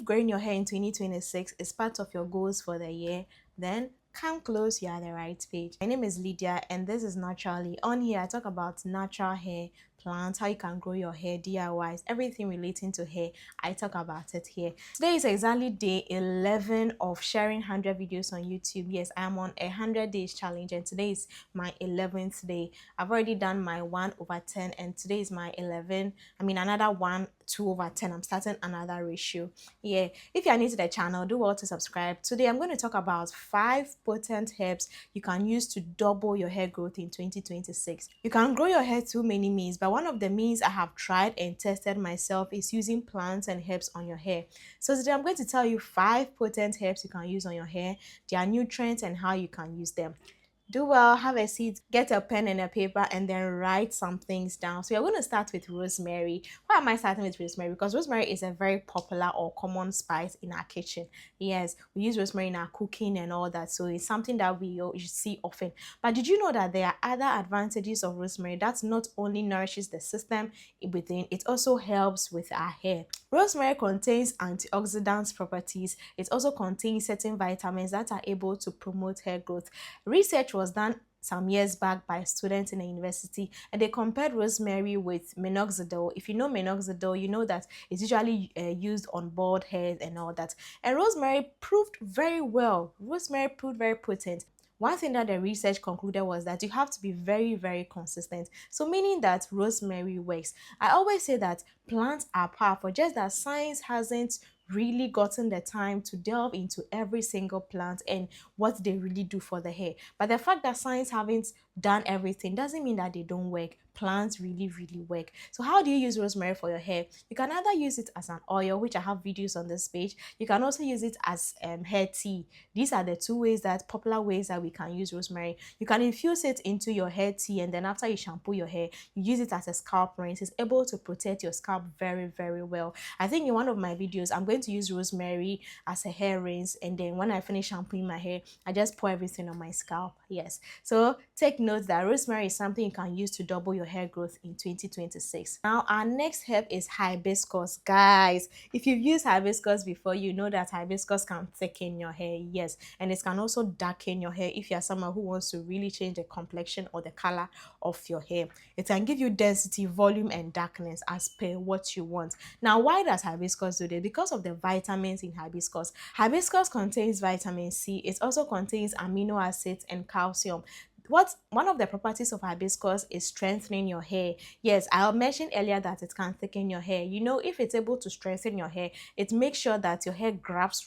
if growing your hair in 2026 is part of your goals for the year, then come close, you're at the right page. My name is Lydia and this is Naturally. On here, I talk about natural hair, plants, how you can grow your hair, DIYs, everything relating to hair. I talk about it here. Today is exactly day 11 of sharing 100 videos on YouTube. Yes, I'm on a 100 days challenge and today is my 11th day. I've already done my 1/10 and today is my 11. Another 1/2/10. I'm starting another ratio. Yeah, if you're new to the channel, do well to subscribe. Today I'm going to talk about 5 potent herbs you can use to double your hair growth in 2026. You can grow your hair through many means, but one of the means I have tried and tested myself is using plants and herbs on your hair. So today I'm going to tell you 5 potent herbs you can use on your hair, their nutrients and how you can use them. Do well, have a seat, get a pen and a paper, and then write some things down. So you're going to start with rosemary. Why am I starting with rosemary? Because rosemary is a very popular or common spice in our kitchen. Yes, we use rosemary in our cooking and all that. So it's something that we see often. But did you know that there are other advantages of rosemary that not only nourishes the system within, it also helps with our hair. Rosemary contains antioxidant properties. It also contains certain vitamins that are able to promote hair growth. Research was done some years back by students in a university and they compared rosemary with minoxidil. If you know minoxidil, you know that it's usually used on bald hairs and all that. And rosemary proved very well. Rosemary proved very potent. One thing that the research concluded was that you have to be very, very consistent. So meaning that rosemary works. I always say that plants are powerful, just that science hasn't really gotten the time to delve into every single plant and what they really do for the hair. But the fact that science haven't done everything doesn't mean that they don't work. Plants really, really work. So how do you use rosemary for your hair? You can either use it as an oil, which I have videos on this page. You can also use it as hair tea. These are the two popular ways that we can use rosemary. You can infuse it into your hair tea and then after you shampoo your hair, you use it as a scalp rinse. It's able to protect your scalp very, very well. I think in one of my videos, I'm going to use rosemary as a hair rinse and then when I finish shampooing my hair, I just pour everything on my scalp. Yes, so take note that rosemary is something you can use to double your hair growth in 2026. Now our next herb is hibiscus. Guys, if you've used hibiscus before, you know that hibiscus can thicken your hair. Yes, and it can also darken your hair if you're someone who wants to really change the complexion or the color of your hair. It can give you density, volume and darkness as per what you want. Now why does hibiscus do this? Because of the vitamins in hibiscus. Hibiscus contains vitamin C. It also contains amino acids and calcium. One of the properties of hibiscus is strengthening your hair. Yes, I mentioned earlier that it can thicken your hair. You know, if it's able to strengthen your hair, it makes sure that your hair grabs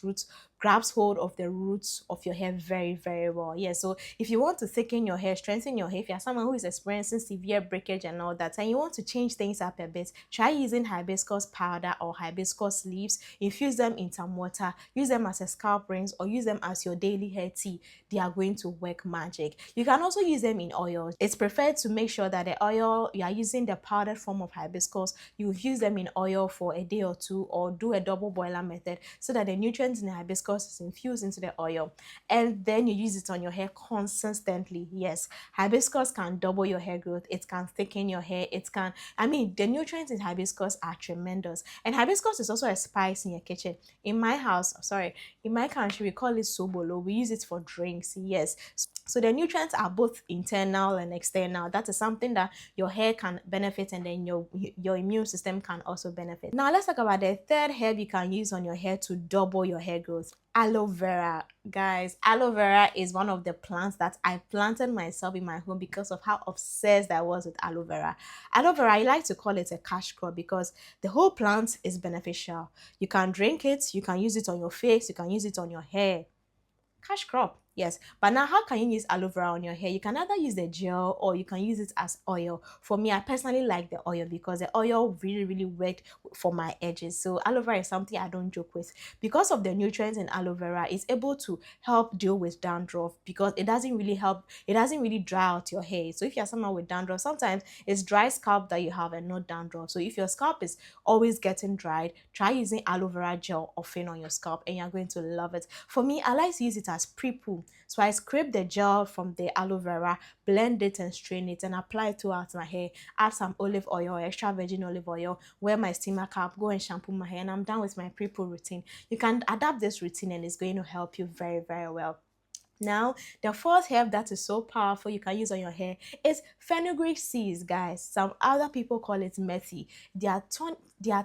hold of the roots of your hair very, very well. Yeah, so if you want to thicken your hair, strengthen your hair, if you're someone who is experiencing severe breakage and all that, and you want to change things up a bit, try using hibiscus powder or hibiscus leaves, infuse them in some water, use them as a scalp rinse or use them as your daily hair tea. They are going to work magic. You can also use them in oils. It's preferred to make sure that the oil you are using, the powdered form of hibiscus, you use them in oil for a day or two or do a double boiler method so that the nutrients in the hibiscus is infused into the oil and then you use it on your hair consistently. Yes, hibiscus can double your hair growth. It can thicken your hair. The nutrients in hibiscus are tremendous. And hibiscus is also a spice in your kitchen. In my country, we call it sobolo. We use it for drinks. Yes, so the nutrients are both internal and external. That is something that your hair can benefit and then your immune system can also benefit. Now let's talk about the third herb you can use on your hair to double your hair growth. Aloe vera. Guys, aloe vera is one of the plants that I planted myself in my home because of how obsessed I was with aloe vera. Aloe vera, I like to call it a cash crop because the whole plant is beneficial. You can drink it, you can use it on your face, you can use it on your hair. Cash crop. Yes, but now how can you use aloe vera on your hair? You can either use the gel or you can use it as oil. For me, I personally like the oil because the oil really, really worked for my edges. So aloe vera is something I don't joke with. Because of the nutrients in aloe vera, it's able to help deal with dandruff because it doesn't really dry out your hair. So if you're someone with dandruff, sometimes it's dry scalp that you have and not dandruff. So if your scalp is always getting dried, try using aloe vera gel often on your scalp and you're going to love it. For me, I like to use it as pre-poo. shampoo. So I scrape the gel from the aloe vera, blend it and strain it, and apply it throughout my hair. Add some olive oil, extra virgin olive oil, wear my steamer cap, go and shampoo my hair, and I'm done with my pre-poo routine. You can adapt this routine and it's going to help you very, very well. Now, the fourth herb that is so powerful you can use on your hair is fenugreek seeds, guys. Some other people call it methi. They are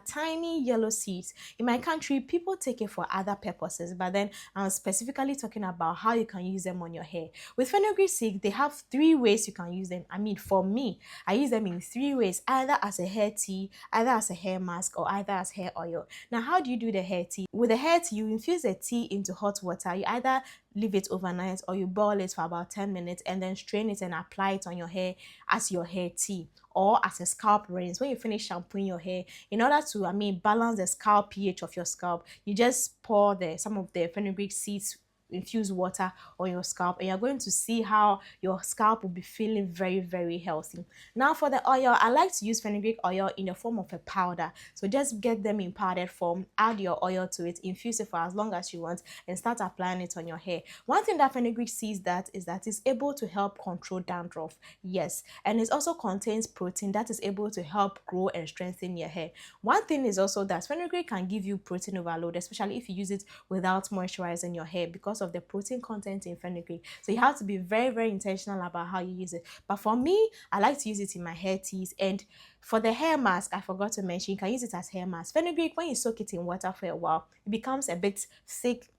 tiny yellow seeds. In my country, people take it for other purposes, but then I'm specifically talking about how you can use them on your hair. With fenugreek seeds, they have three ways you can use them. I mean, for me, I use them in three ways, either as a hair tea, either as a hair mask, or either as hair oil. Now, how do you do the hair tea? With the hair tea, you infuse the tea into hot water. You either leave it overnight or you boil it for about 10 minutes and then strain it and apply it on your hair as your hair tea or as a scalp rinse. When you finish shampooing your hair, in order to balance the scalp pH of your scalp, you just pour some of the fenugreek seeds infused water on your scalp, and you're going to see how your scalp will be feeling very, very healthy. Now for the oil, I like to use fenugreek oil in the form of a powder. So just get them in powdered form, add your oil to it, infuse it for as long as you want, and start applying it on your hair. One thing that fenugreek sees that is that it's able to help control dandruff. Yes, and it also contains protein that is able to help grow and strengthen your hair. One thing is also that fenugreek can give you protein overload, especially if you use it without moisturizing your hair, because of the protein content in fenugreek. So you have to be very, very intentional about how you use it. But for me, I like to use it in my hair teas. And for the hair mask, I forgot to mention, you can use it as hair mask. Fenugreek, when you soak it in water for a while, it becomes a bit thick.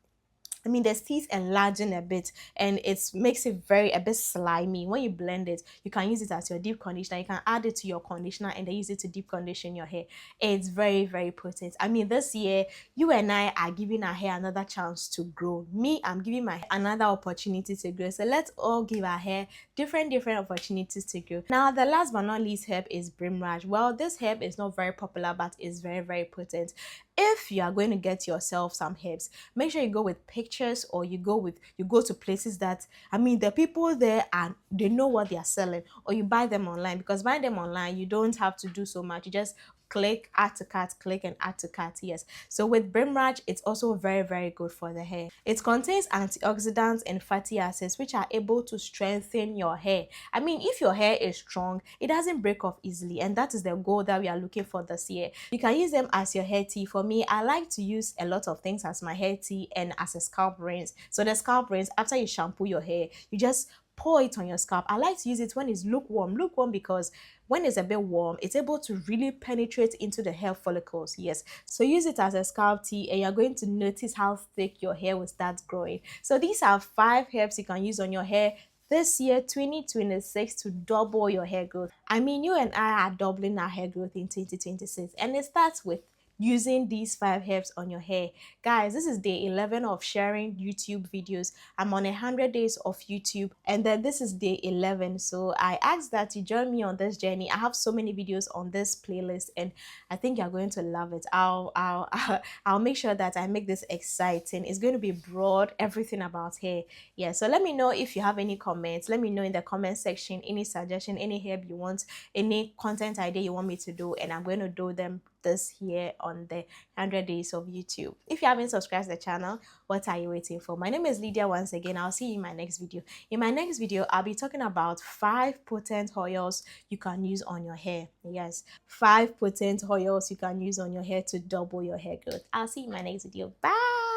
The teeth enlarging a bit, and it makes it a bit slimy. When you blend it, you can use it as your deep conditioner. You can add it to your conditioner and then use it to deep condition your hair. It's very, very potent. This year, you and I are giving our hair another chance to grow. Me, I'm giving my hair another opportunity to grow. So let's all give our hair different opportunities to grow. Now, the last but not least herb is brimraj. Well, this herb is not very popular, but it's very, very potent. If you are going to get yourself some herbs, make sure you go with pictures, or you go to places that the people there, and they know what they are selling, or you buy them online, because buying them online, you don't have to do so much. You just click add to cart, click and add to cart. Yes, so with brimraj, it's also very, very good for the hair. It contains antioxidants and fatty acids which are able to strengthen your hair. If your hair is strong, it doesn't break off easily, and that is the goal that we are looking for this year. You can use them as your hair tea. For me, I like to use a lot of things as my hair tea and as a scalp rinse. So the scalp rinse, after you shampoo your hair, you just pour it on your scalp. I like to use it when it's lukewarm because when it's a bit warm, it's able to really penetrate into the hair follicles. Yes, so use it as a scalp tea, and you're going to notice how thick your hair will start growing. So these are 5 herbs you can use on your hair this year 2026 to double your hair growth. You and I are doubling our hair growth in 2026, and it starts with using these 5 herbs on your hair. Guys, this is day 11 of sharing YouTube videos. I'm on 100 days of YouTube, and then this is day 11. So I ask that you join me on this journey. I have so many videos on this playlist, and I think you're going to love it. I'll make sure that I make this exciting. It's going to be broad, everything about hair. Yeah, so let me know if you have any comments. Let me know in the comment section any suggestion, any herb you want, any content idea you want me to do, and I'm going to do them this year on the 100 days of YouTube. If you haven't subscribed to the channel, what are you waiting for? My name is Lydia once again. I'll see you in my next video. In my next video, I'll be talking about 5 potent oils you can use on your hair. Yes, 5 potent oils you can use on your hair to double your hair growth. I'll see you in my next video. Bye.